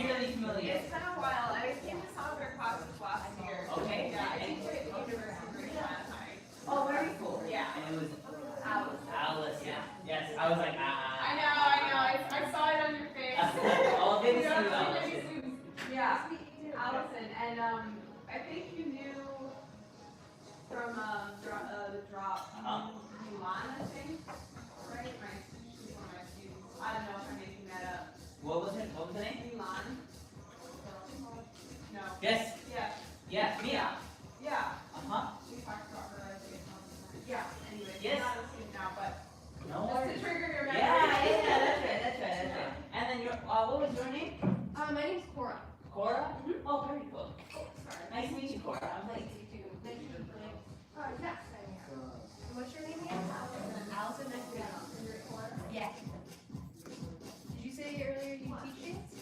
eerily familiar? It's been a while. I came to some of their classes last year. Okay. Yeah, I teach at University of Anaheim. Oh, very cool. Yeah. And it was Alice. Alice, yeah. Yes, I was like, ah. I know. I saw it on your face. Oh, good to see you, Allison. Allison. Yeah, Allison. And I think you knew from the drop. Milan, I think. Right? She's one of my students. I don't know if I'm making that up. What was the name? Milan. No. Yes. Yeah. Yeah, Mia. Yeah. Uh-huh. We talked about her, I think. Yeah, anyway. Yes. I'm not a student now, but No just worries. to trigger your memory. Yeah, that's right. And then what was your name? My name's Cora. Cora? Oh, very cool. Sorry. Nice to meet you, Cora. I'm like, Nice to meet you. Yes. What's your name again? Allison. Nice to meet you. Yeah. Did you say earlier you teach dance?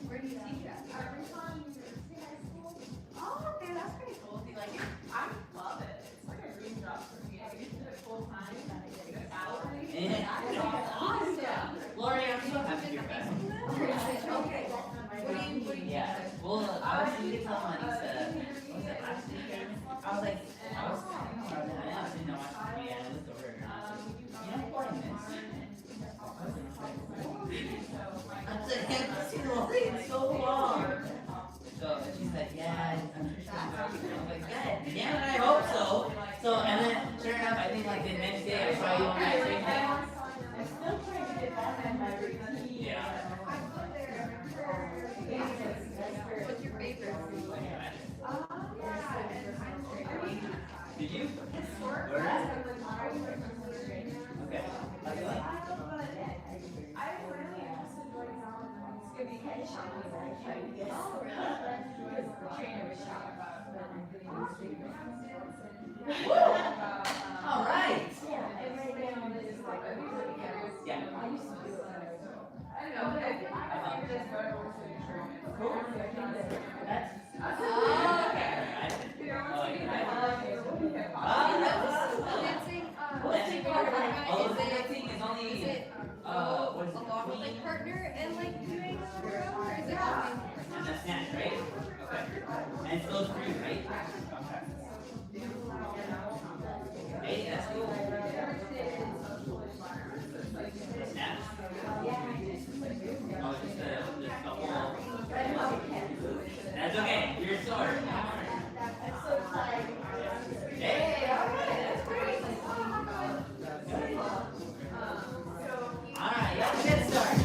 Where do you teach at? Tucson University High School. Oh, okay, that's pretty cool. Do you like it? I love it. It's like a dream job for me. I get to do it full time and I get a salary. Yeah. That's awesome. Lori, I'm so happy you're back. Okay. What do you Yeah. Well, I was thinking someone said, was it last weekend? I was like, I was kind of around that. I didn't know I should be at it over. You know, 40 minutes. I'm like, I haven't seen Lori in so long. So she's like, yeah, I'm sure she's working. I was like, good. Yeah, I hope so. So, and then, sure enough, I think like the next day I saw you on that same thing. I'm still trying to get back in my routine. Yeah. What's your favorite? Did you? Where? Okay. How do you like? I really just enjoy Thanksgiving and shopping. The trainer was talking about All right. Yeah. I used to do it. I don't know. I think my favorite is better with the insurance. Cool. That's. Dancing is it along with like partner and like doing your own, or is it something? And that's snatch, right? Okay. And it's those three, right? Hey, that's cool. The snatch? Oh, just the whole. That's okay. You're sore. Hey, all right. That's great. All right, y'all get started.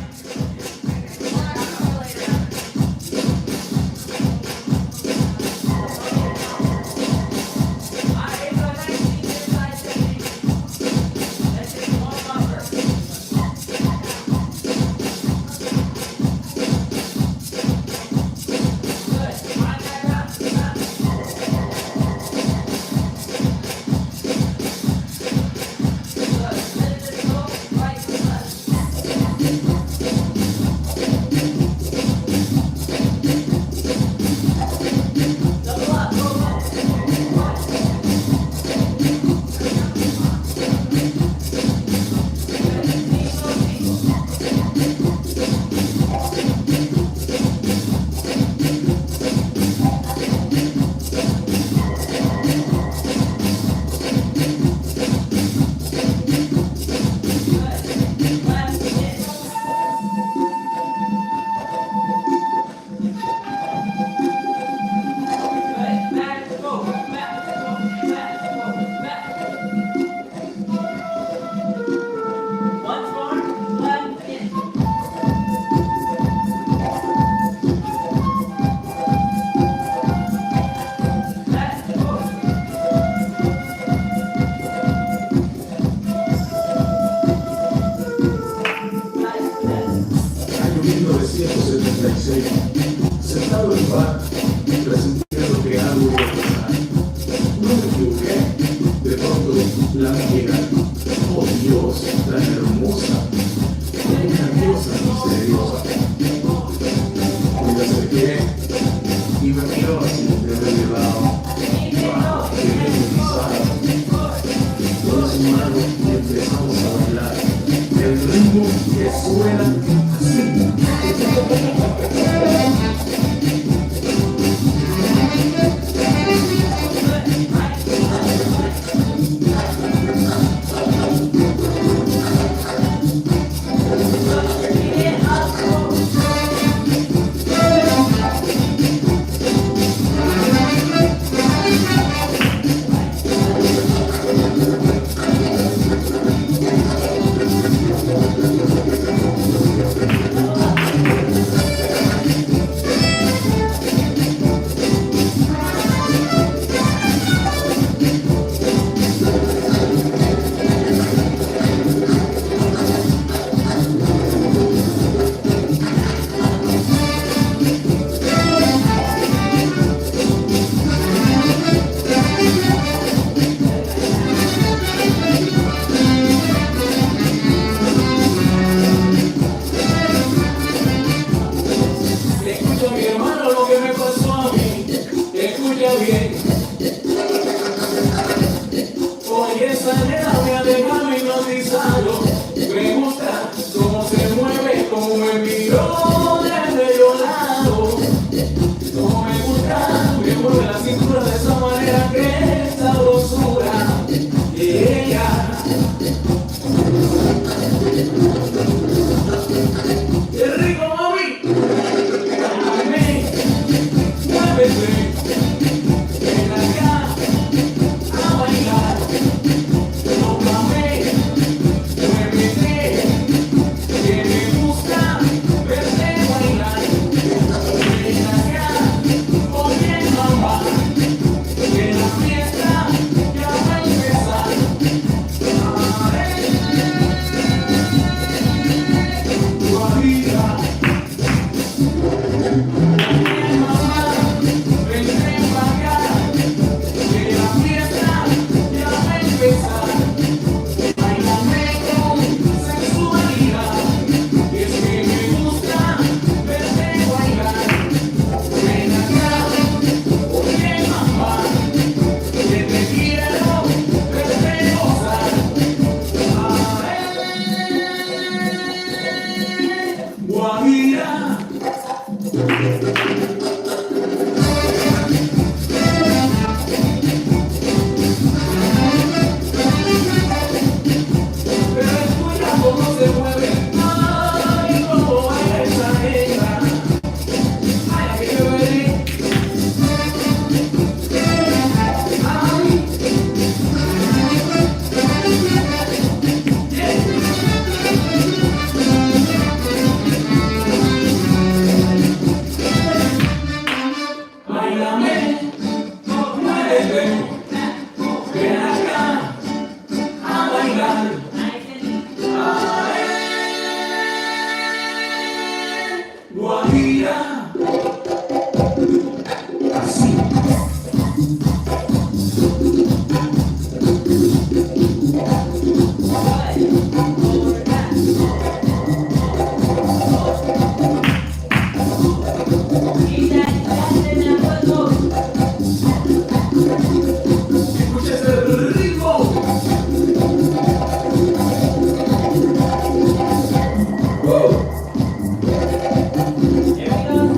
Sentado en un bar, presentía lo que algo iba a pasar. No me equivoqué. De pronto, la amiga, oh Dios, tan hermosa, una diosa misteriosa. Me acerqué y me miró así de revelado. ¡Wow! ¡Qué hipnotizada! Con su mano y empezamos a bailar. El ritmo que suena así. Yo desde yo lado, como me gusta, me mueve la cintura de esa manera que sabrosura. Ella. ¡Qué rico, mami! Dame, muévete, ven acá a bailar. Tócame, muévete, que me gusta verte bailar. Ven acá, oye mamá, que la fiesta ya va a empezar. Guajira. Mamá, vente pa' acá, que la fiesta ya va a empezar. Báilame con sensualidad, y es que me gusta verte bailar. Ven acá, oye mamá, que te quiero verte gozar. Guajira. Pero escucha cómo se mueve, ay, cómo baila esa negra. Ay, que yo veré. Ay, báilame, muévete, ven acá a bailar. Guajira, así. Escucha ese ritmo. Here we go.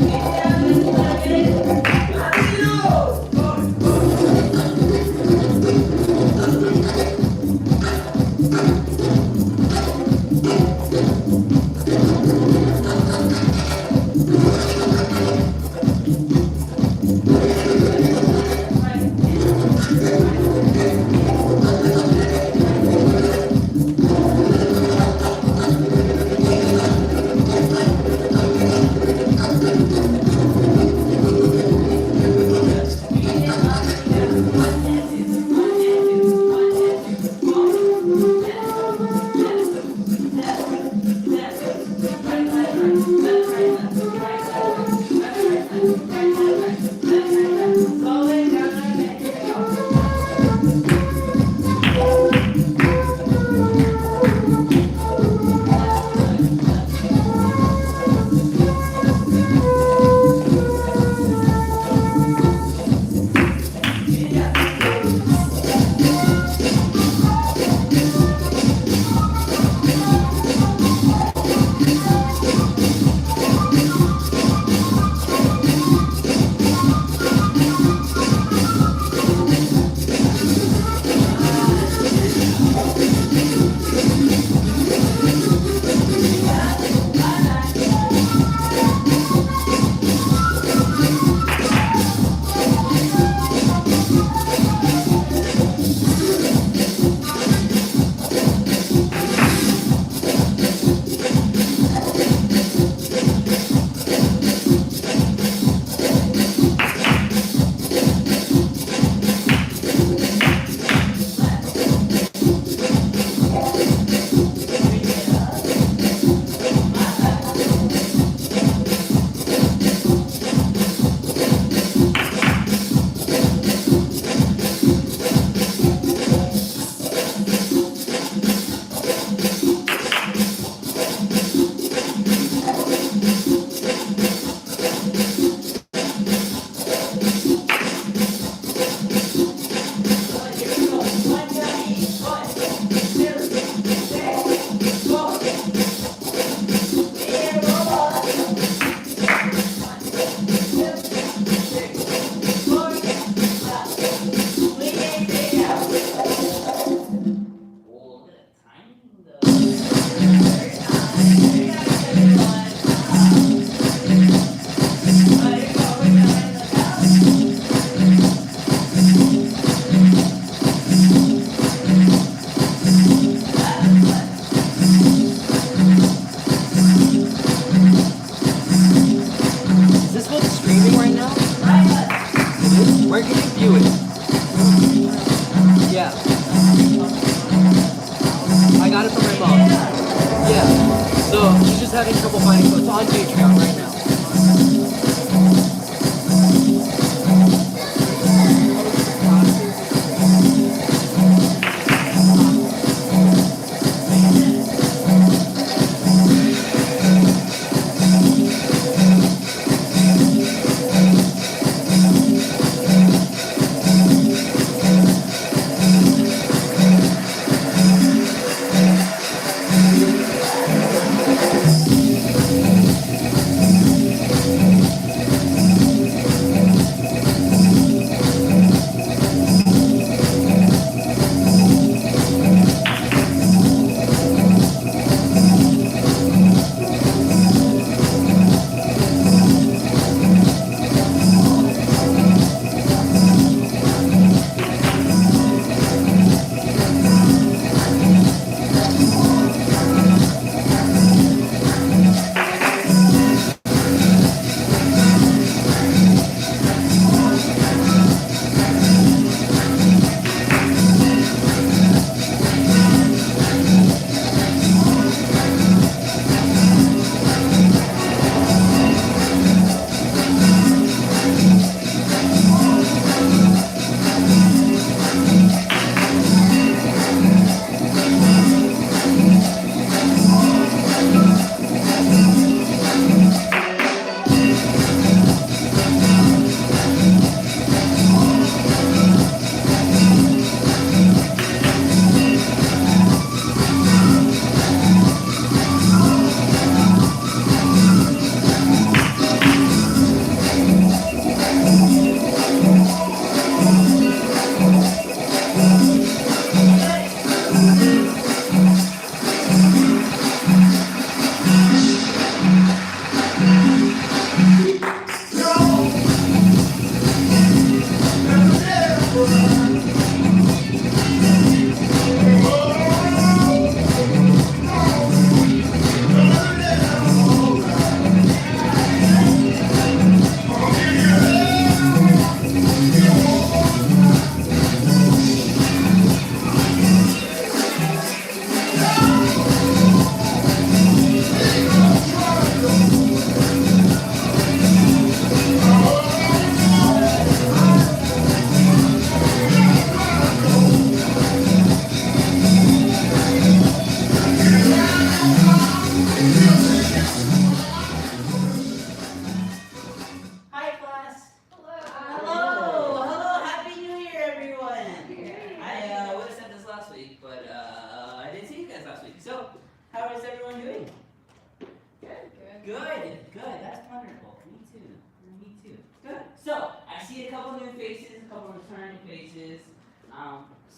this what's streaming right now? It is? Where can you view it? Yeah. I got it from my mom. Yeah. So she's just having trouble finding, so it's on Patreon right now.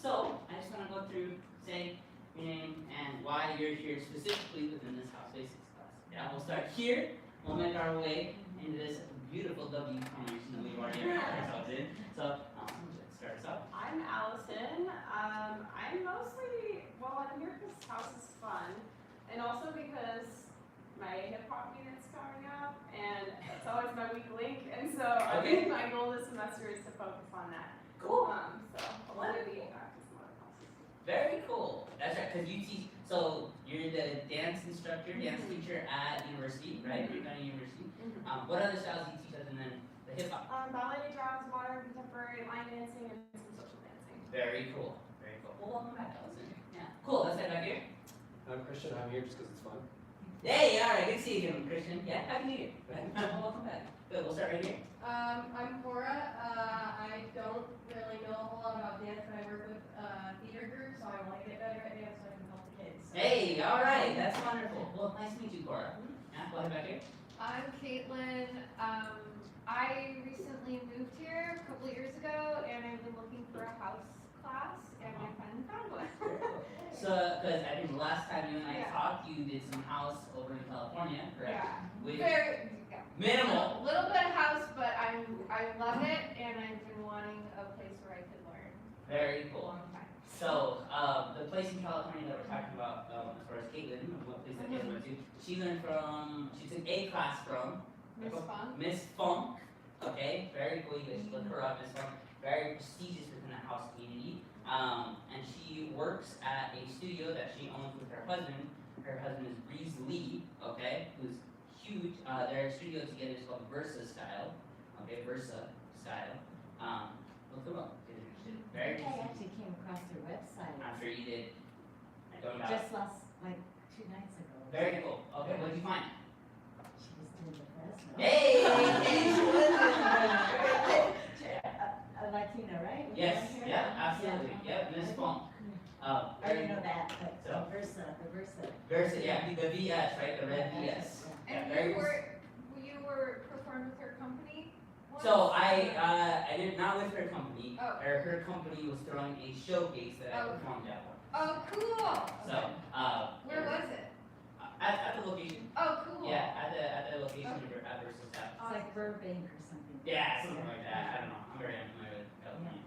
So, I just want to go through, say your name and why you're here specifically within this house basics class. Yeah, we'll start here. We'll make our way into this beautiful W formation that we've already put ourselves in. So, start us off. I'm Allison. I'm mostly, well, I'm here because this house is fun, and also because my hip hop unit's coming up, and it's always my weak link, and so I think my goal this semester is to focus on that. Cool. So I'll want to be active some other classes. Very cool. That's right, because you teach, so you're the dance instructor, dance teacher at university, right? BreakOut University. What other styles do you teach other than the hip hop? Ballet, jazz, modern, contemporary, line dancing, and some social dancing. Very cool. Very cool. Well, welcome back, Allison. Yeah. Cool. Let's head back here. I'm Christian. I'm here just because it's fun. Hey, all right. Good to see you again, Christian. Yeah. Happy New Year. Well, welcome back. Good. We'll start right here. I'm Cora. I don't really know a whole lot about dance, but I work with theater groups, so I want to get better at dance so I can help the kids. So. Hey, all right. That's wonderful. Well, nice to meet you, Cora. Yeah. We'll head back here. I'm Caitlin. I recently moved here a couple years ago, and I've been looking for a house class, and I finally found one. So, because I think the last time you and I talked, you did some house over in California, correct? Yeah. With Very minimal. A little bit of house, but I love it, and I've been wanting a place where I could learn Very a cool. long time. So, the place in California that we're talking about, as far as Caitlin, what place that Caitlin went to, she learned from, she took a class from Miss Funk? Miss Funk, okay, very cool, you guys should look her up, Miss Funk, very prestigious within the house community. And she works at a studio that she owns with her husband. Her husband is Breeze Lee, okay, who's huge. Their studio together is called Versa Style, okay, Versa Style. Look them up. They're very I actually came across their website I'm sure you did. I don't know. just last, like, 2 nights ago. Very cool. Okay, what did you find? She was doing the best. Hey, she was A Latina, right? Was Yes, that her? yeah, absolutely. Yep, Miss Funk. I didn't know that, but So- the Versa. Versa, yeah, the VS, right? The red VS. Yeah, And very you cool. were performed with her company once? So I did not with her company. Oh. Her company was throwing a showcase that I Oh. performed at. Oh, cool. So, Where was it? at the location. Oh, cool. Yeah, at the location of at Versa Style. It's like Burbank or something. Yeah, something like that. I don't know. I'm very unfamiliar with California.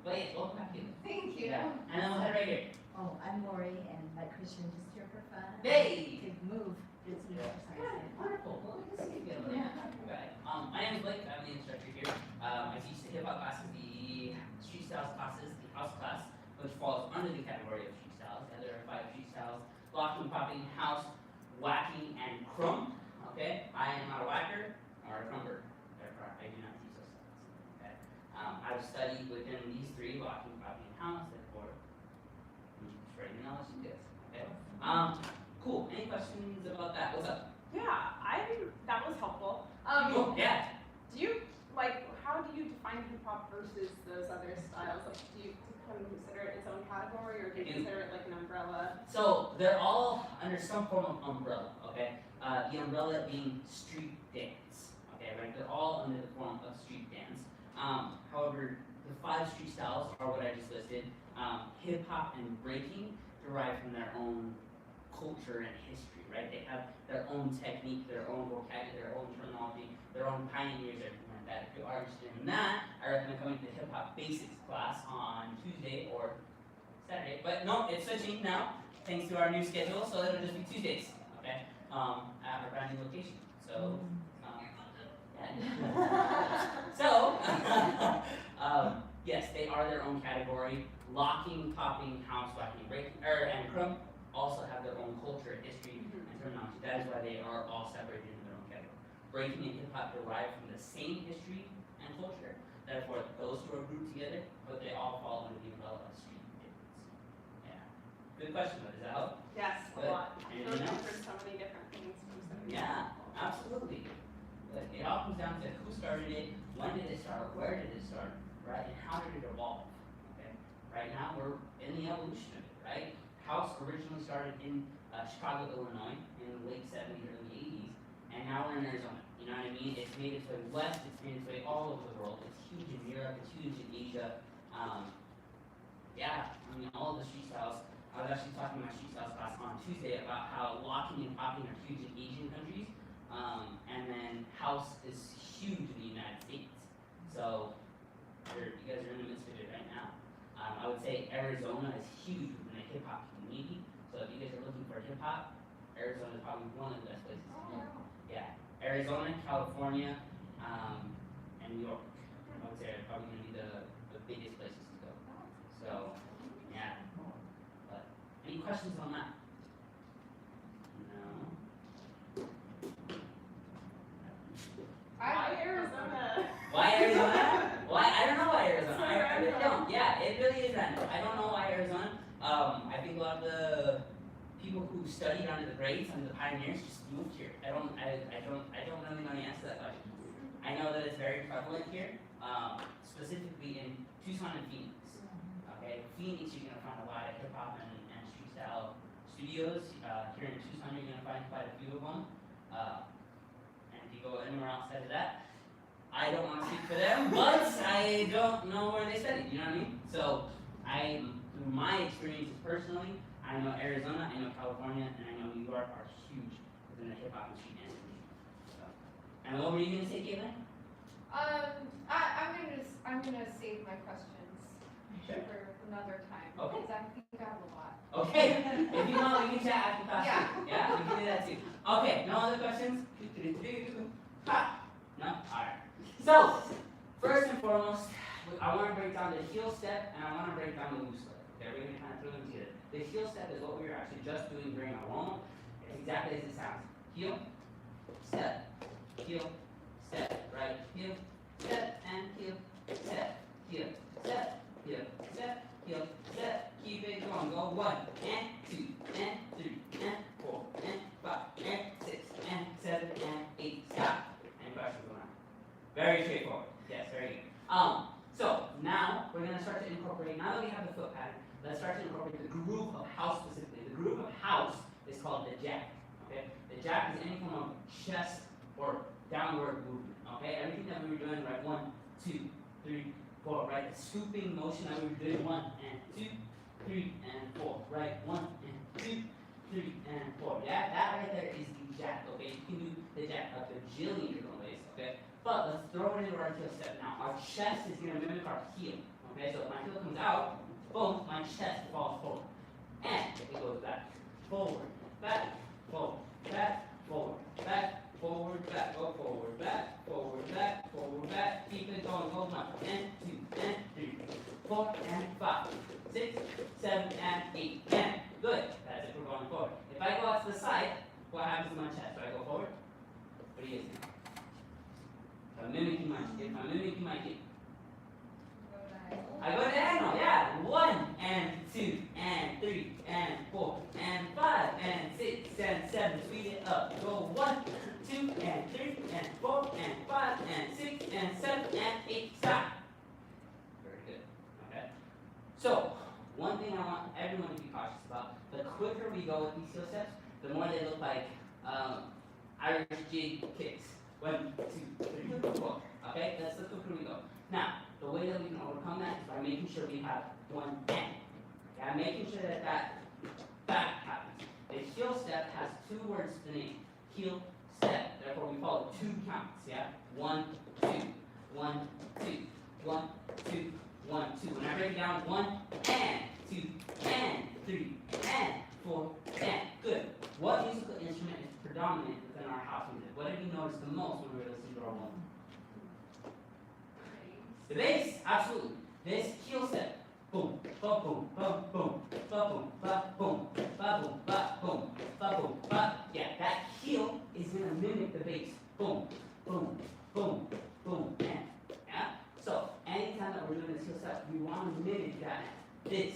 But yeah, welcome back to you. Thank you. Yeah, and then we'll head right here. Oh, I'm Lori, and like Christian, just here for fun. Hey! To move, do some Yeah. exercise. Wonderful. Well, we can see you again. Yeah. Okay. My name is Blake. I'm the instructor here. I teach the hip hop classes, the street styles classes, the house class, which falls under the category of street styles. And there are 5 street styles: locking, popping, house, whacking, and crump. Okay. I am not a whacker or a crumper. Therefore, I do not teach those styles. Okay. I've studied within these 3: locking, popping, and house. Therefore, spreading the knowledge to this. Okay. Cool. Any questions about that? What's up? Yeah, that was helpful. Cool. Yeah. Do you, like, how do you define hip hop versus those other styles? Like, do you kind of consider it its own category, or do you I do. consider it like an umbrella? So they're all under some form of umbrella, okay? The umbrella being street dance, okay, right? They're all under the form of street dance. However, the 5 street styles are what I just listed. Hip hop and breaking derive from their own culture and history, right? They have their own technique, their own vocabulary, their own terminology, their own pioneers, everything like that. If you are interested in that, I recommend coming to the hip hop basics class on Tuesday or Saturday. But no, it's switching now, thanks to our new schedule, so it'll just be Tuesdays, okay? At our brand new location. So, so, yes, they are their own category. Locking, popping, house, whacking, breaking, and crump also have their own culture, history, and terminology. That is why they are all separated in their own category. Breaking and hip hop derive from the same history and culture. Therefore, those 2 are grouped together, but they all fall under the umbrella of street dance. Yeah. Good question, though. Does that help? Yes, a Good. lot. I feel Anything like else? there's so many different things from so many Yeah, absolutely. But it all comes down to who started it, when did it start, where did it start, right, and how did it evolve? Okay. Right now we're in the evolution of it, right? House originally started in Chicago, Illinois, in the late 70s, early 80s, and now we're in Arizona. You know what I mean? It's made its way west. It's made its way all over the world. It's huge in Europe. It's huge in Asia. Yeah, I mean all of the street styles. I was actually talking in my street styles class on Tuesday about how locking and popping are huge in Asian countries, and then house is huge in the United States. So you guys are in the midst of it right now. I would say Arizona is huge within the hip hop community. So if you guys are looking for hip hop, Arizona is probably one of the best places to go. Yeah, Arizona, California, and New York. I would say are probably going to be the biggest places to go. So yeah. But any questions on that? No. Why Arizona? Why Arizona? Why? I don't know why Arizona. I really don't. Yeah, it really is random. I don't know why Arizona. I think a lot of the people who studied under the greats, under the pioneers, just moved here. I don't really know the answer to that question. I know that it's very prevalent here, specifically in Tucson and Phoenix. Okay, Phoenix, you're gonna find a lot of hip hop and street style studios. Here in Tucson, you're gonna find quite a few of them. And if you go anywhere outside of that, I don't want to speak for them, but I don't know where they studied, you know what I mean? So, through my experiences personally, I know Arizona, I know California, and I know New York are huge within the hip hop and street dance community. So, and what were you gonna say, Caitlin? I'm gonna save my questions Sure. for another time. Okay. Because I think I have a lot. Okay, if you know, we can chat after class. Yeah. Yeah, we can do that too. Okay, no other questions? So, first and foremost, I want to break down the heel step and I want to break down the loose step. Okay, we're going to kind of throw them together. The heel step is what we were actually just doing during our warm-up. It's exactly as it sounds. Heel, step, right? Heel, step, and heel, step, heel, step, heel, step, heel, step. Keep it going. Go 1 and 2 and 3 and 4 and 5 and 6 and 7 and 8. Stop. Any questions on that? Very straightforward. Yes, very good. So now we're going to start to incorporate, now that we have the foot pattern, let's start to incorporate the groove of house specifically. The groove of house is called the jack. Okay? The jack is any form of chest or downward movement. Okay? Everything that we were doing, right? 1, 2, 3, 4, right? The scooping motion that we were doing, 1 and 2, 3 and 4, right? 1 and 2, 3 and 4. Yeah, that right there is the jack. Okay? You can do the jack a bajillion different ways. Okay? But let's throw it into our heel step now. Our chest is going to mimic our heel. Okay, so if my heel comes out, boom, my chest falls forward. And it goes back, forward, back, forward, back, forward, back, forward, back, go forward, back, forward, back, forward, back. Keep it going, go 1 and 2 and 3, 4 and 5, 6, 7 and 8, and good. That's it, we're going forward. If I go out to the side, what happens to my chest? Do I go forward? What do you guys think? I'm mimicking my heel. I go diagonal, yeah. 1 and 2 and 3 and 4 and 5 and 6 and 7. Speed it up. Go 1, 2 and 3 and 4 and 5 and 6 and 7 and 8. Stop. Very good. Okay. So one thing I want everyone to be cautious about: the quicker we go with these heel steps, the more they look like Irish jig kicks. 1, 2, 3, 4. Okay, that's the quicker we go. Now, the way that we can overcome that is by making sure we have 1 and. Yeah, making sure that back happens. The heel step has 2 words to the name. Heel step. Therefore, we follow 2 counts. Yeah, 1, 2, 1, 2, 1, 2, 1, 2. When I break it down, 1 and 2 and 3 and 4 and. Good. What musical instrument is predominant within our house music? What have you noticed the most when we were listening to our one? The bass, absolutely. This heel step. Boom, ba boom, ba boom, ba boom, ba boom, ba boom, ba boom, ba boom, ba. Yeah, that heel is gonna mimic the bass. Boom, boom, boom, boom, and yeah. So anytime that we're doing this heel step, we want to mimic that. This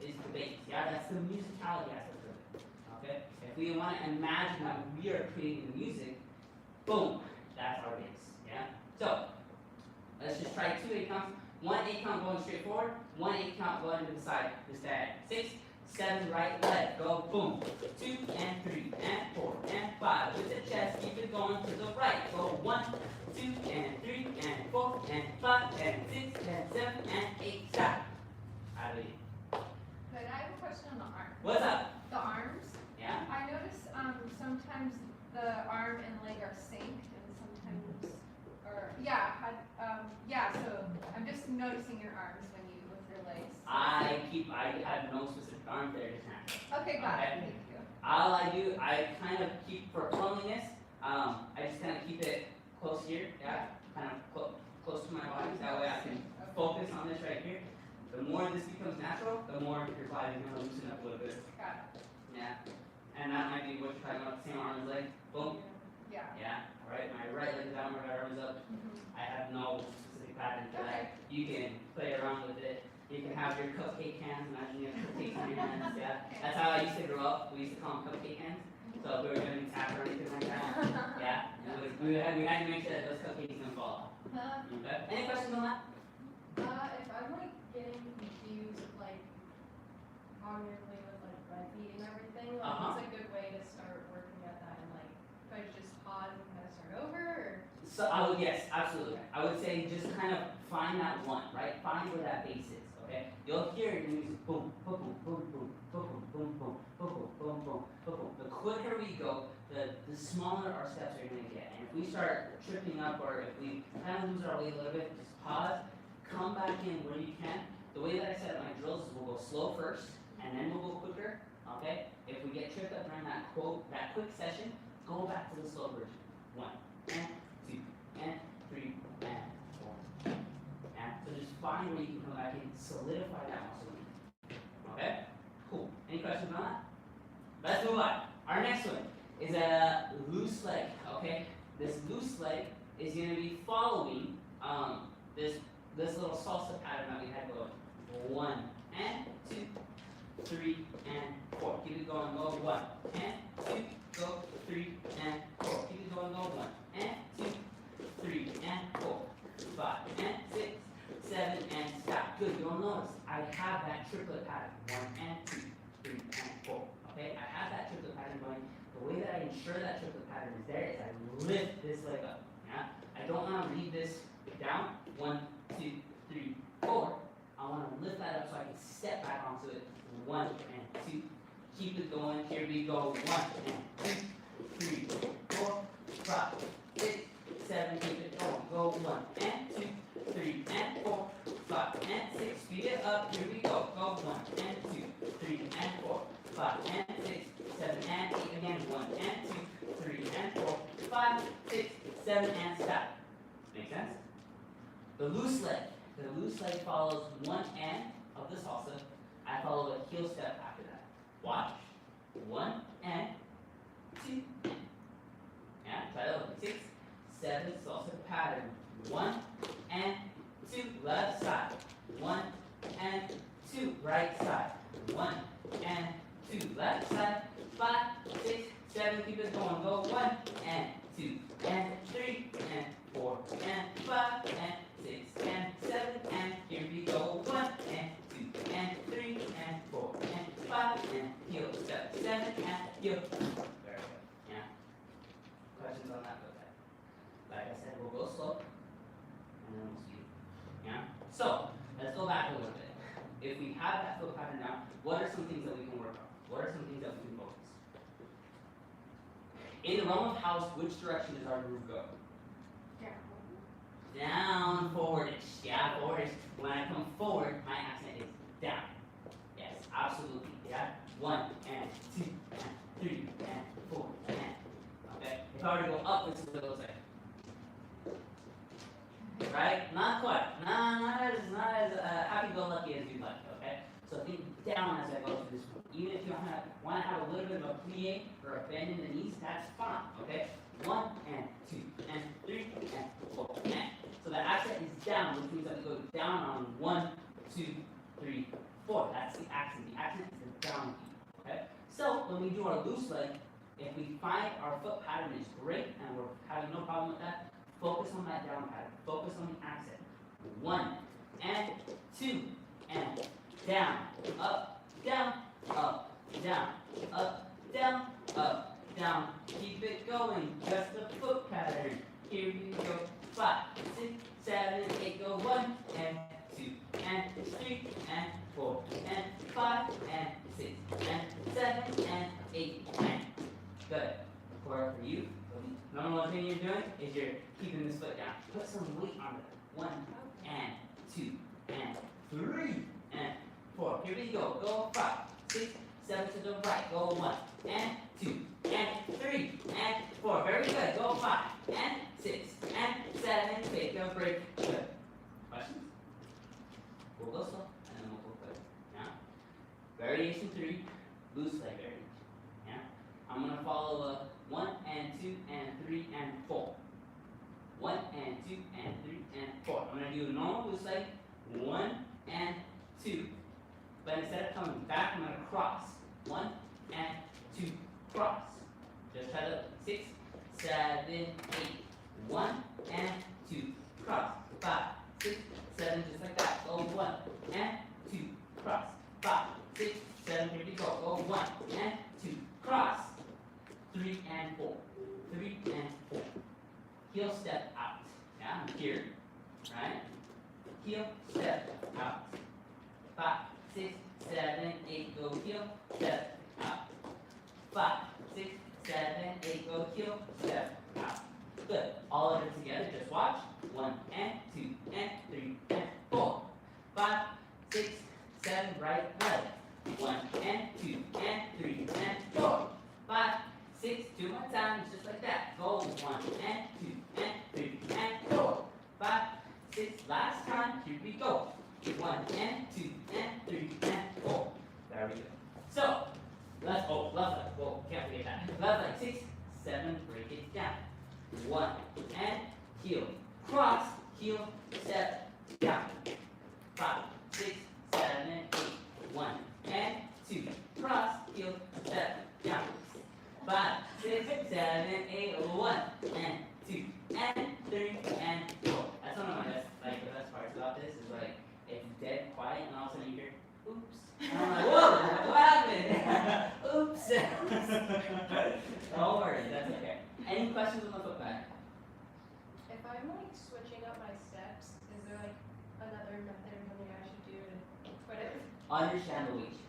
is the bass. Yeah, that's the musicality aspect of it. Okay. If we want to imagine that we are creating the music, boom, that's our bass. Yeah. So let's just try 2 8 counts. 1 8 count going straight forward. 1 8 count going to the side. This diagonal. 6, 7 right leg. Go boom. 2 and 3 and 4 and 5 with the chest. Keep it going to the right. Go 1, 2 and 3 and 4 and 5 and 6 and 7 and 8. Stop. Out of it. But I have a question on the arm. What's up? The arms. Yeah. I notice sometimes the arm and leg are synced, and sometimes, or yeah, So I'm just noticing your arms when you with your legs. I have no specific arm there just now. Okay, got Okay. it. Thank you. All I do, I kind of keep for cleanliness. I just kind of keep it close here, yeah, kind of close to my body. That way I can focus on this right here. The more this becomes natural, the more your body is gonna loosen up a little bit. Got it. Yeah, and that might be what you're talking about. Same arm as leg. Boom. Yeah. Yeah. All right. My right leg is down, my right arm is up. I have no specific pattern for that. You can play around with it. You can have your cupcake hands. Imagine you have cupcakes in your hands. Yeah. That's how I used to grow up. We used to call them cupcake hands. So if we were doing tap or anything like that, yeah, we had to make sure that those cupcakes didn't fall off. Okay. Any questions on that? If I'm like getting confused with like cognitively with like my feet and everything, like what's a good way to start working at that, and like if I just pause and kind of start over, or? So yes, absolutely. I would say just kind of find that one, right? Find where that bass is. Okay. You'll hear it in music. Boom, boom, boom, boom, boom, boom, boom, boom, boom, boom, boom, boom, boom. The quicker we go, the smaller our steps are going to get. And if we start tripping up, or if we kind of lose our way a little bit, just pause. Come back in where you can. The way that I set up my drills is we'll go slow first, and then we'll go quicker. Okay? If we get tripped up during that quick session, go back to the slow version. 1 and 2 and 3 and find where you can come back and solidify that muscle memory. Okay? Cool. Any questions on that? Let's move on. Our next one is a loose leg. Okay? This loose leg is going to be following this little salsa pattern that we had going. 1 and 2, 3 and 4. Keep it going. Go 1 and 2. Go 3 and 4. Keep it going. Go 1 and 2, 3 and 4, 5 and 6, 7 and stop. Good. You'll notice I have that triplet pattern. 1 and 2, 3 and 4. Okay. I have that triplet pattern going. The way that I ensure that triplet pattern is there is I lift this leg up. Yeah. I don't want to leave this down. 1, 2, 3, 4. I want to lift that up so I can step back onto it. 1 and 2. Keep it going. Here we go. 1 and 2, 3, 4, 5, 6, 7. Keep it going. Go 1 and 2, 3 and 4, 5 and 6. Speed it up. Here we go. Go 1 and 2, 3 and 4, 5 and 6, 7 and 8. Again. 1 and 2, 3 and 4, 5, 6, 7 and stop. Make sense? The loose leg. The loose leg follows one end of the salsa. I follow a heel step after that. Watch. 1 and 2. Yeah, try that one. 6, 7, salsa pattern. 1 and 2, left side. 1 and 2, right side. 1 and 2, left side. 5, 6, 7, keep it going. Go 1 and 2 and 3 and 4 and 5 and 6 and 7 and here we go. 1 and 2 and 3 and 4 and 5 and heel step 7 and heel. Very good. Yeah. Questions on that? Okay. Like I said, we'll go slow and then we'll see. Yeah. So let's go back a little bit. If we have that foot pattern now, what are some things that we can work on? What are some things that we can focus? In the realm of house, which direction does our groove go? Down, forwardish. Yeah, forwardish. When I come forward, my accent is down. Yes, absolutely. Yeah. 1 and 2 and 3 and 4 and. Okay. If I were to go up, this is what it looks like. Right? Not quite. Not as happy-go-lucky as you'd like. Okay. So think down as I go through this one. Even if you want to have a little bit of a plie or a bend in the knees, that's fine. Okay. 1 and 2 and 3 and 4 and. So the accent is down, which means that we go down on 1, 2, 3, 4. That's the accent. The accent is the down key. Okay? So when we do our loose leg, if we find our foot pattern is great and we're having no problem with that, focus on that down pattern. Focus on the accent. 1 and 2 and down, up, down, up, down, up, down, up, down. Keep it going. Just the foot pattern. Here we go. 5, 6, 7, 8, go 1 and 2 and 3 and 4 and 5 and 6 and 7 and 8 and. Good. For you, the number one thing you're doing is you're keeping this foot down. Put some weight on it. 1 and 2 and 3 and 4. Here we go. Go 5, 6, 7 to the right. Go 1 and 2 and 3 and 4. Very good. Go 5 and 6 and 7. Take a break. Good. Questions? We'll go slow and then we'll go quick. Yeah. Variation 3, loose leg variation. Yeah. I'm gonna follow a 1 and 2 and 3 and 4. 1 and 2 and 3 and 4. I'm gonna do a normal loose leg. 1 and 2. But instead of coming back, I'm gonna cross. 1 and 2, cross. Just try to 6, 7, 8. 1 and 2, cross. 5, 6, 7, just like that. Go 1 and 2, cross. 5, 6, 7, here we go. Go 1 and 2, cross. 3 and 4. 3 and 4. Heel step out. Yeah, I'm here. Right? Heel step out. 5, 6, 7, 8, go heel, step out. 5, 6, 7, 8, go heel, step out. Good. All of it together, just watch. 1 and 2 and 3 and 4. 5, 6, 7, right leg. 1 and 2 and 3 and 4. 5, 6, 2 more times, just like that. Go 1 and 2 and 3 and 4. 5, 6, last time, here we go. 1 and 2 and 3 and 4. There we go. So, left leg. Whoa, can't forget that. Left leg, 6, 7, break it down. 1 and heel. Cross, heel, step, down. 5, 6, 7, 8. 1 and 2. Cross, heel, step, down. 5, 6, 7, 8. 1 and 2 and 3 and 4. That's one of my best, the best parts about this is it's dead quiet and all of a sudden you hear, oops. And I'm like, whoa, what happened? Oops. Don't worry, that's okay. Any questions on the foot pattern? If I'm switching up my steps, is there another method or something I should do to quit it? Understand the weight.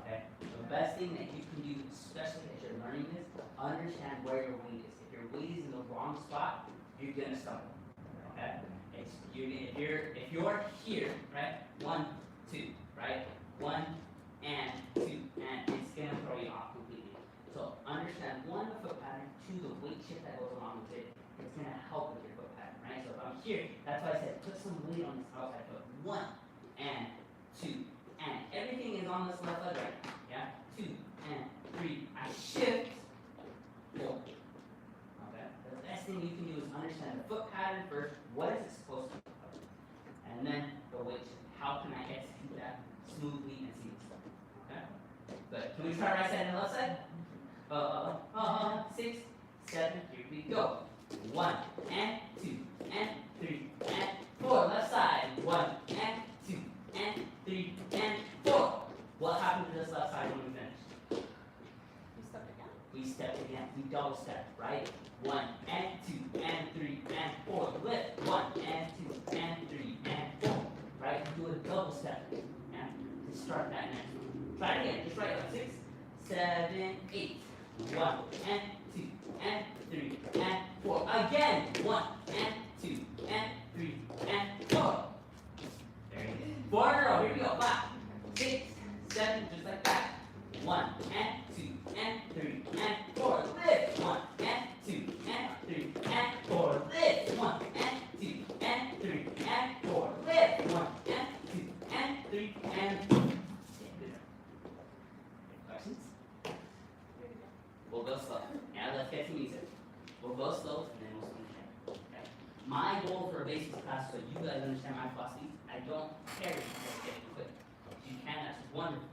Okay? The best thing that you can do, especially as you're learning this, understand where your weight is. If your weight is in the wrong spot, you're gonna stumble. Okay? If you're here, right? 1, 2, right? 1 and 2, and it's gonna throw you off completely. So understand 1, the foot pattern, 2, the weight shift that goes along with it. It's gonna help with your foot pattern, right? So if I'm here, that's why I said put some weight on this outside foot. 1 and 2, and everything is on this left leg right now. Yeah? 2 and 3. I shift. 4. Okay? The best thing you can do is understand the foot pattern first. What is it supposed to be? And then the weight shift. How can I execute that smoothly and seamlessly? Okay? Good. Can we try right side and left side? 6, 7. Here we go. 1 and 2 and 3 and 4. Left side. 1 and 2 and 3 and 4. What happened to this left side when we finished? We stepped again. We double step, right? 1 and 2 and 3 and 4. Lift. 1 and 2 and 3 and 4. Right? Do a double step. And to start that next one. Try it again. Just right up. 6, 7, 8. 1 and 2 and 3 and 4. Again. 1 and 2 and 3 and 4. There you go. 4 in a row. Here we go. 5, 6, 7. Just like that. 1 and 2 and 3 and 4. Lift. 1 and 2 and 3 and 4. Lift. 1 and 2 and 3 and 4. Lift. 1 and 2 and 3 and 4. Questions? We'll go slow. Now let's get to music. We'll go slow and then we'll swing again. Okay? My goal for a basics class, so you guys understand my philosophy, I don't care if you guys get it quick. If you can, that's wonderful.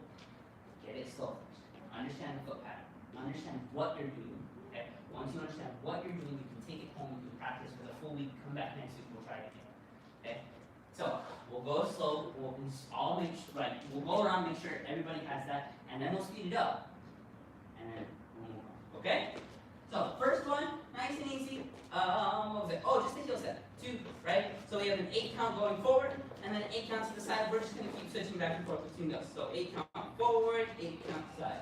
Get it slow first. Understand the foot pattern. Understand what you're doing. Okay? Once you understand what you're doing, you can take it home, you can practice for the full week, come back next week, we'll try it again. Okay? So we'll go slow, we'll all make sure, we'll go around, make sure everybody has that, and then we'll speed it up. And then we'll move on. Okay? So first one, nice and easy. What was it? Oh, just the heel step. 2, right? So we have an 8 count going forward, and then 8 counts to the side. We're just gonna keep switching back and forth between those. So 8 count forward, 8 count side.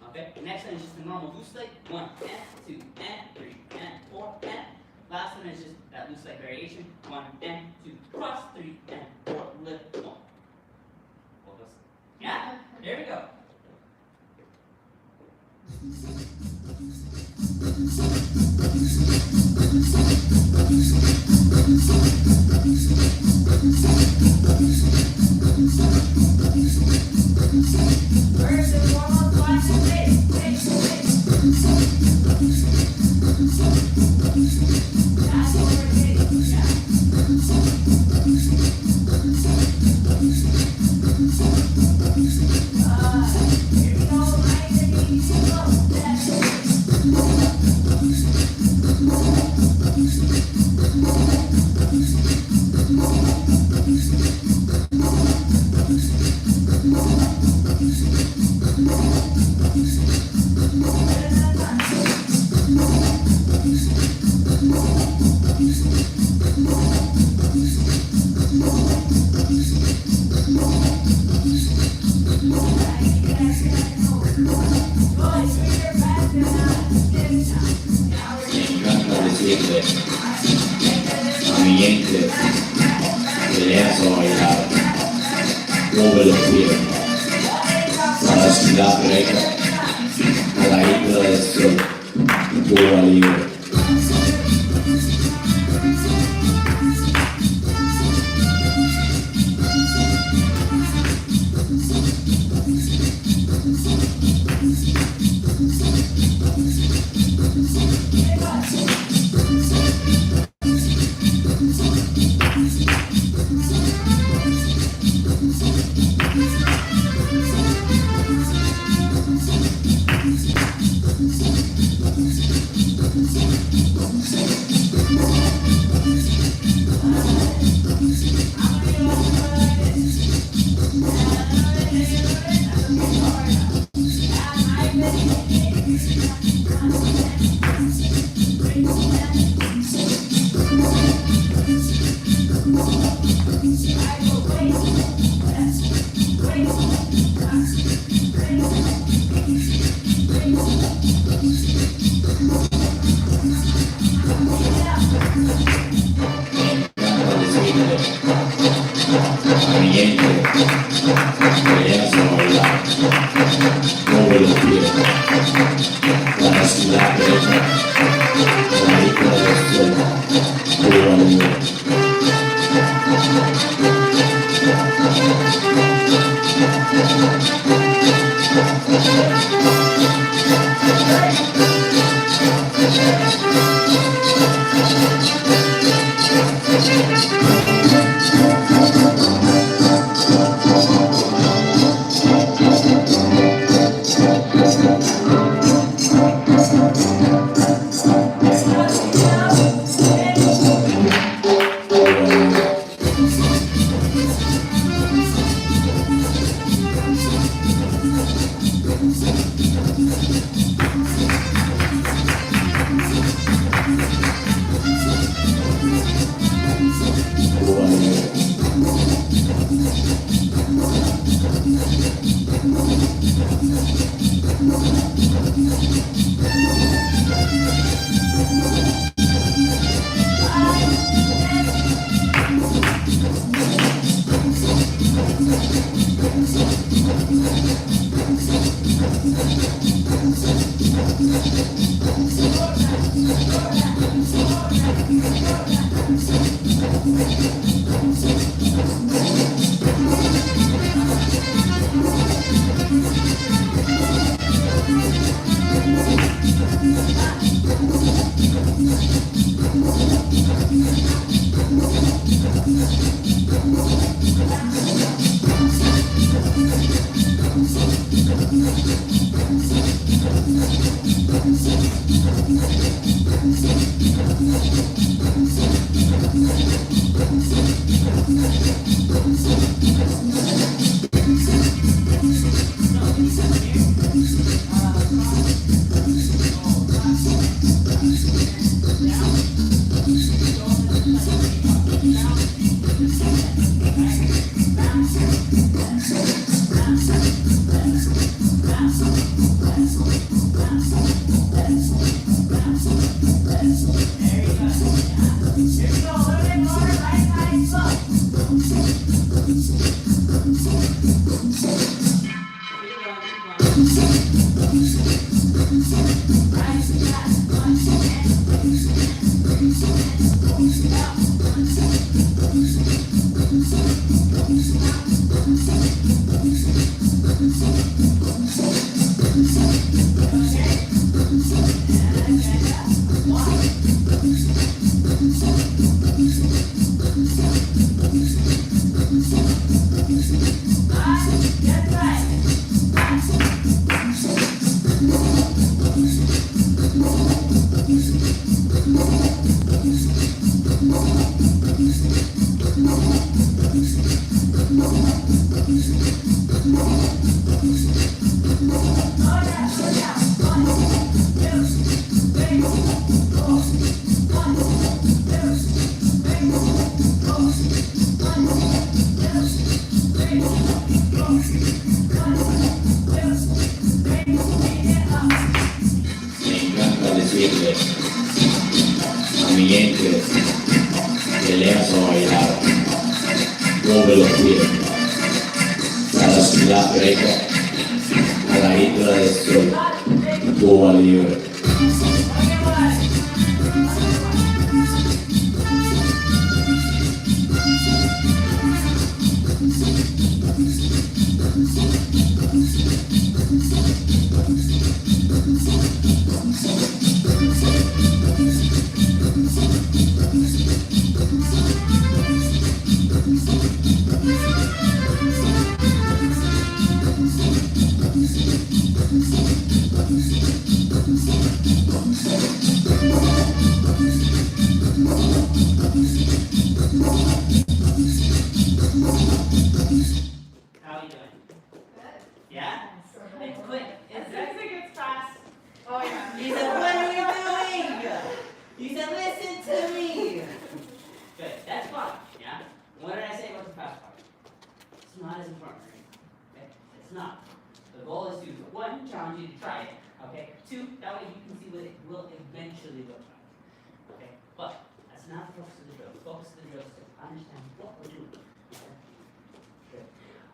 Okay? The next one is just a normal loose leg. 1 and 2 and 3 and 4 and last one is just that loose leg variation. 1 and 2, cross 3 and 4, lift 1. Yeah? There we go. First and foremost, watch the face. That's what we're hitting. Yeah. Here we go. Nice and easy. Ambiente dell'aerosoia dove lo firmo dalla città greca alla isla del sole Cuba libre.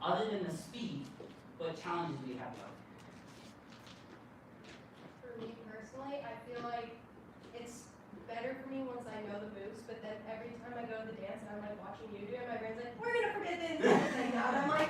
Other than the speed, what challenges do you have though? For me personally, I feel like it's better for me once I know the moves, but then every time I go to the dance and I'm like watching you do it, my brain's like, we're gonna forget this thing now. And I'm like,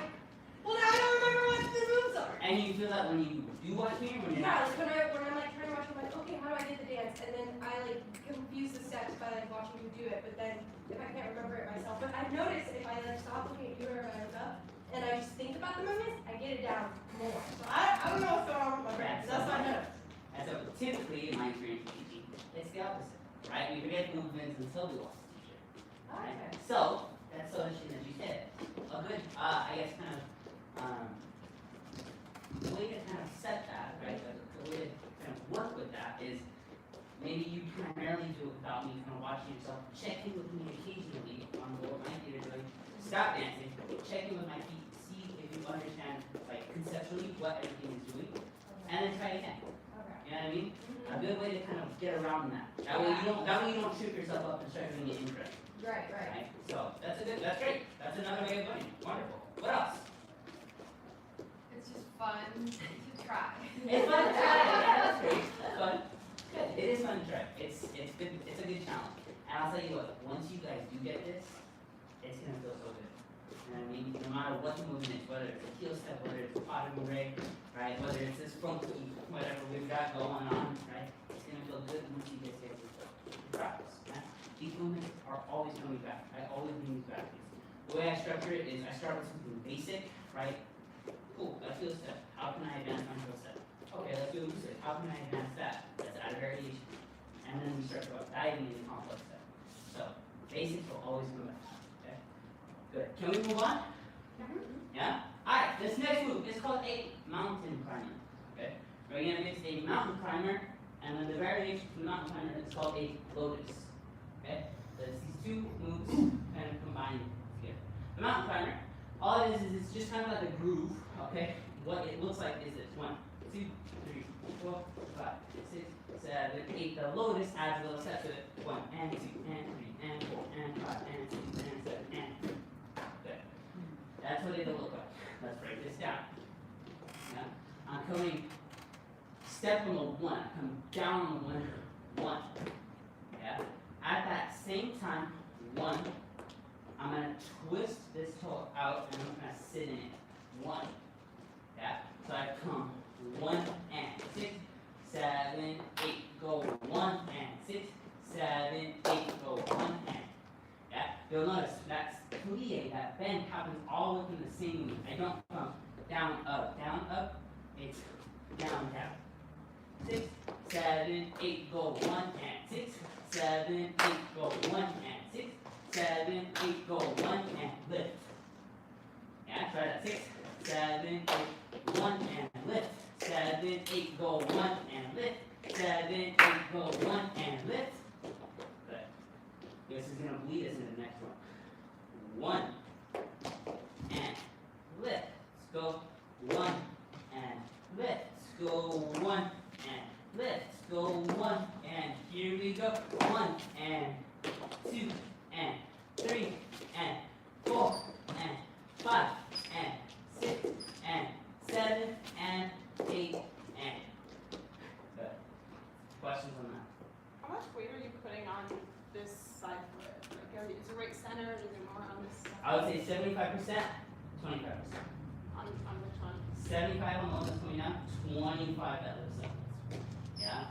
well, now I don't remember what the moves are. And you feel that when you do watch me, or when you're Yeah, not? like when I'm like trying to watch, I'm like, okay, how do I get the dance? And then I like confuse the steps by like watching you do it, but then if I can't remember it myself, but I've noticed if I like stop looking at you or if I look up and I just think about the movements, I get it down more. So I don't know what's going on with my brain. That's what I know. And so typically, in my experience with teaching, it's the opposite, right? We forget movements until we watch the teacher. Right? Okay. So, that's so interesting that you said. A good, I guess, kind of, the way to kind of set that, right? The way to kind of work with that is maybe you primarily do it without me kind of watching yourself, check in with me occasionally on what my feet are doing, stop dancing, check in with my feet, see if you understand, like, conceptually what everything is doing, and then try again. Okay. You know what I mean? A good way to kind of get around that. That way you don't trip yourself up and start doing it incorrect. Right, right. Right? So that's great. That's another way of learning. Wonderful. What else? It's just fun to try. It's fun to try. Yeah, that's great. That's fun. Good. It is fun to try. It's good. It's a good challenge. And I'll tell you what. Once you guys do get this, it's gonna feel so good. You know what I mean? No matter what the movement is, whether it's a heel step, whether it's a pot and rig, right? Whether it's this front foot, whatever we've got going on, right? It's gonna feel good once you get there. Practice. Right? These movements are always coming back. I always bring these back. The way I structure it is I start with something basic, right? Cool, let's do a step. How can I advance my heel step? Okay, let's do a loose step. How can I advance that? Let's add a variation. And then we start diving into complex step. So, basics will always come back. Okay? Good. Can we move on? Yeah? Alright, this next move is called a mountain climber. Okay? We're gonna mix a mountain climber, and then the variation from the mountain climber is called a lotus. Okay? So it's these two moves kind of combined together. The mountain climber, all it is it's just kind of like a groove, okay? What it looks like is this: 1, 2, 3, 4, 5, 6, 7, 8. The lotus adds a little step to it. 1 and 2 and 3 and 4 and 5 and 6 and 7 and 8. Good. That's what it'll look like. Let's break this down. Yeah? I'm coming step on the 1. I come down on the 1. Yeah? At that same time, 1, I'm going to twist this toe out and I'm going to sit in it. 1. Yeah? So I come 1 and 6, 7, 8, go 1 and 6, 7, 8, go 1 and. Yeah? You'll notice that's plie, that bend happens all within the same move. I don't come down, up. It's down, down. 6, 7, 8, go 1 and 6, 7, 8, go 1 and 6, 7, 8, go 1 and lift. Yeah, try that. 6, 7, 8, 1 and lift. 7, 8, go 1 and lift. 7, 8, go 1 and lift. Good. This is gonna bleed us into the next one. 1 and lift. Let's go 1 and lift. Let's go 1 and lift. Let's go 1 and here we go. 1 and 2 and 3 and 4 and 5 and 6 and 7 and 8 and. Good. Questions on that? How much weight are you putting on this side foot? Like, is it right center? Is it more on this side? I would say 75%, 25%. On which one? 75 on the one that's coming down, 25 that lifts up. Yeah?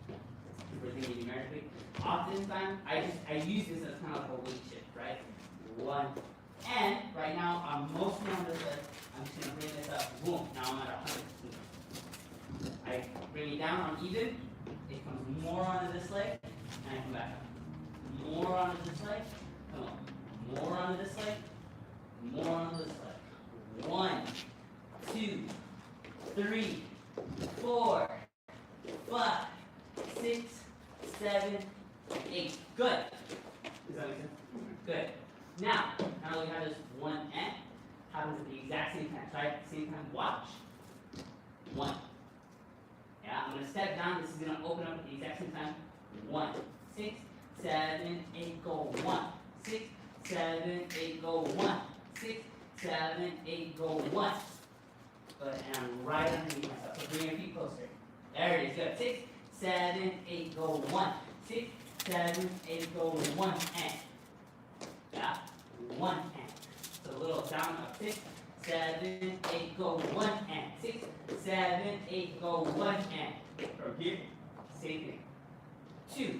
If we're thinking numerically. Oftentimes, I use this as kind of like a weight shift, right? 1. And right now, I'm mostly on this leg. I'm just going to bring this up. Boom. Now I'm at 100%. I bring it down on even. It comes more onto this leg, and I come back up. More onto this leg. Come on. More onto this leg. More onto this leg. 1, 2, 3, 4, 5, 6, 7, 8. Good. Does that make sense? Good. Now that we have this 1 and, happens at the exact same time. Try at the same time. Watch. 1. Yeah, I'm going to step down. This is going to open up at the exact same time. 1, 6, 7, 8, go 1. 6, 7, 8, go 1. 6, 7, 8, go 1. Good, and I'm right underneath myself. So bring your feet closer. There it is. Good. 6, 7, 8, go 1. 6, 7, 8, go 1 and. Yeah, 1 and. So a little down up 6, 7, 8, go 1 and. 6, 7, 8, go 1 and. From here, same thing. 2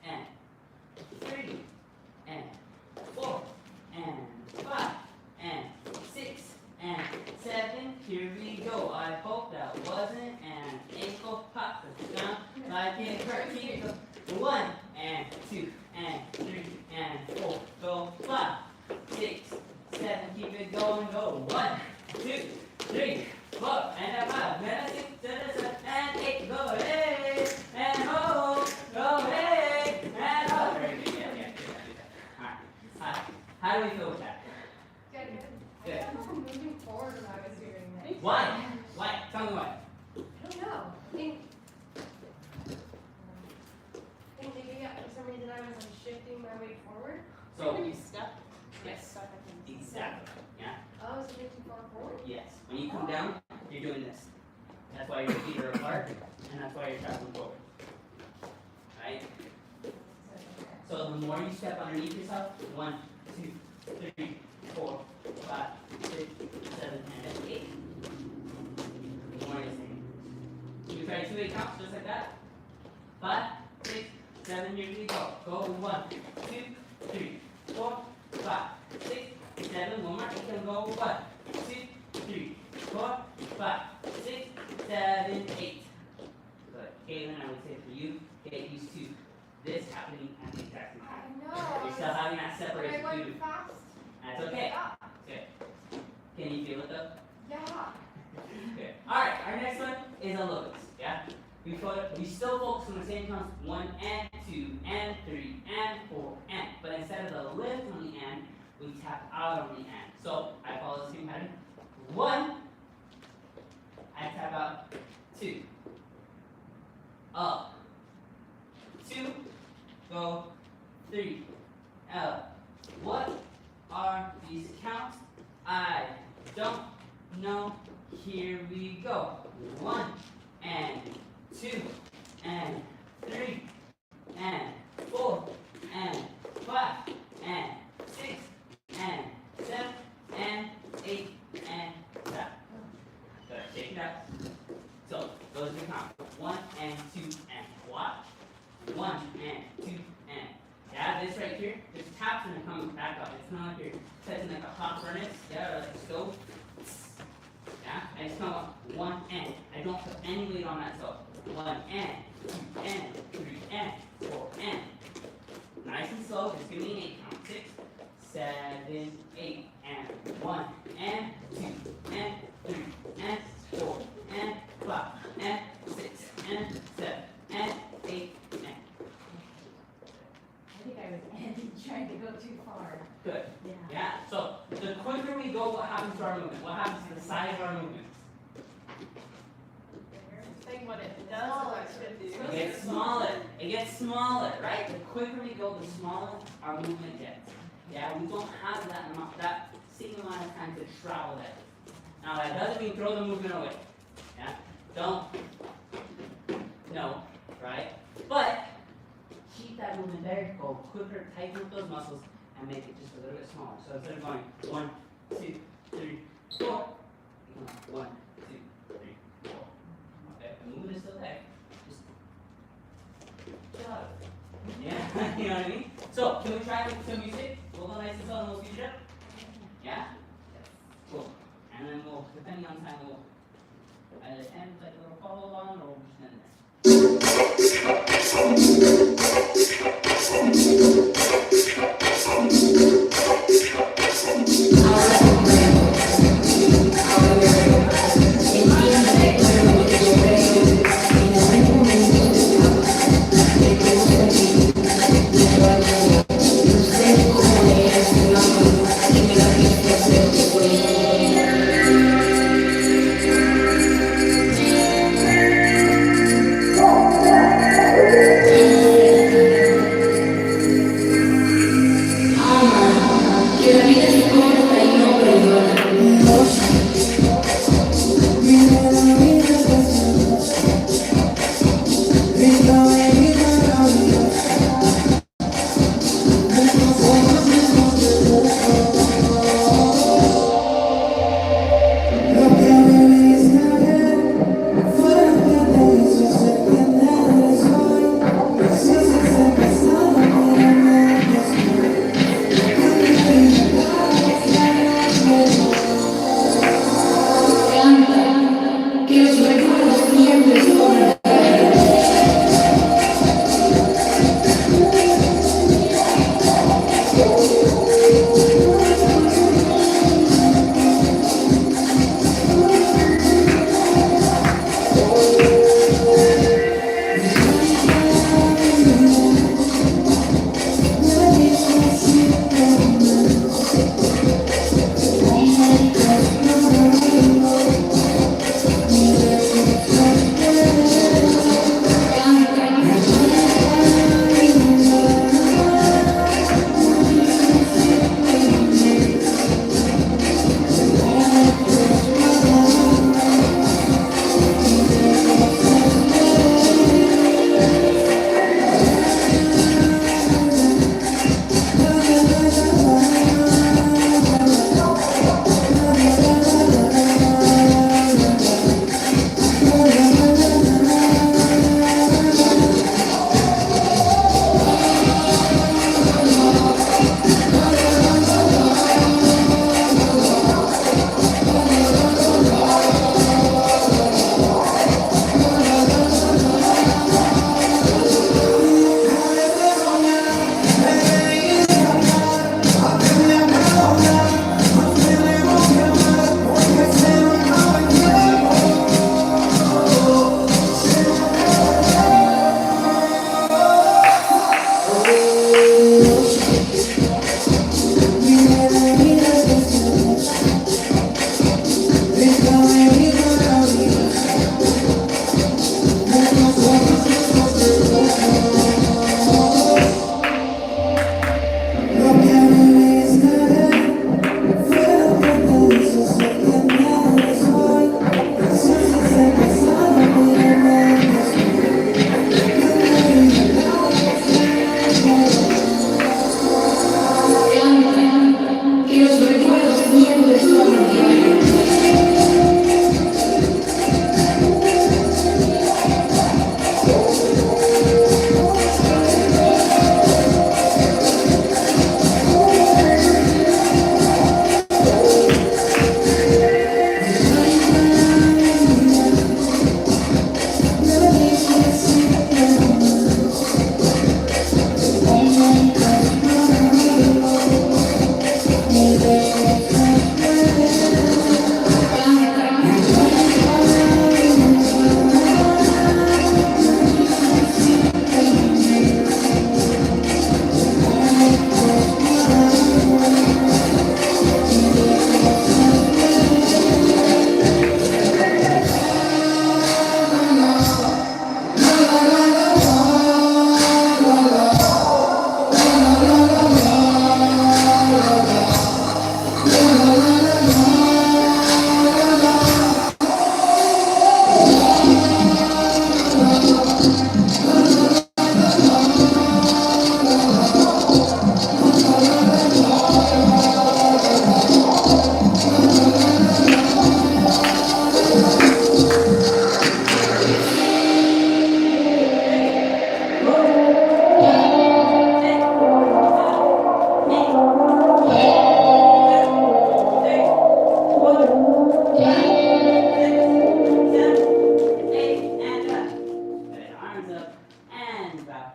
and 3 and 4 and 5 and 6 and 7. Here we go. I hope that wasn't an ankle pop. Down like it hurt. Keep it. 1 and 2 and 3 and 4. Go 5, 6, 7. Keep it going. Go 1, 2, 3, 4 and 5 and 6, 7 and 8. Go hey and ho. Go hey and ho. Very good. Yeah. Alright. How do we feel with that? Good. Good. I felt like moving forward when I was doing this. Why? Why? Tell me why. I don't know. I think maybe for some reason I was like shifting my weight forward. So, When you step, yes, step I think. exactly. Yeah. Oh, I was a bit too far forward. Yes. When you come down, you're doing this. That's why your feet are apart, and that's why you're traveling forward. Right? So the more you step underneath yourself, 1, 2, 3, 4, 5, 6, 7, and 8. The more you're saying. You try 2 8 counts just like that. 5, 6, 7, here we go. Go 1, 2, 3, 4, 5, 6, 7. One more. You can go 1, 2, 3, 4, 5, 6, 7, 8. But Caitlin, I would say for you, get used to this happening at the exact same time. I know. You're still having that But I separation went too. fast. That's okay. Yeah. Good. Can you feel it though? Yeah. Good. Alright, our next one is a locus. Yeah? We still focus on the same counts 1 and 2 and 3 and 4 and. But instead of the lift on the and, we tap out on the and. So I follow the same pattern. 1, I tap out 2. Up. 2, go 3. Up. What are these counts? I don't know. Here we go. 1 and 2 and 3 and 4 and 5 and 6 and 7 and 8 and 7. Good. Shake it out. So those are the counts. 1 and 2 and watch. 1 and 2 and yeah, this right here, this taps and it comes back up. It's not like you're touching like a hot furnace, yeah, or like a stove. Yeah, I just come up 1 and. I don't put any weight on that, so 1 and 2 and 3 and 4 and. Nice and slow, just give me an 8 count. 6, 7, 8 and 1 and 2 and 3 and 4 and 5 and 6 and 7 and 8 and. I think I was trying to go too far. Good. Yeah. Yeah. So the quicker we go, what happens to our movement? What happens to the size of our movement? Saying what it does, what it should do. It gets smaller. It gets smaller, right? The quicker we go, the smaller our movement gets. Yeah, we don't have that same amount of time to travel that. Now that doesn't mean throw the movement away. Yeah? Don't. No, right? But keep that movement there, go quicker, tighten up those muscles, and make it just a little bit smaller. So instead of going 1, 2, 3, 4, you can go 1, 2, 3, 4. Okay, the movement is still there. Just chill out. Yeah, you know what I mean? So, can we try with some music? We'll go nice and slow and we'll speed it up. Yeah? Cool. And then we'll, depending on time, we'll either end like a little follow along or we'll just end this.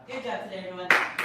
Good job today, everyone.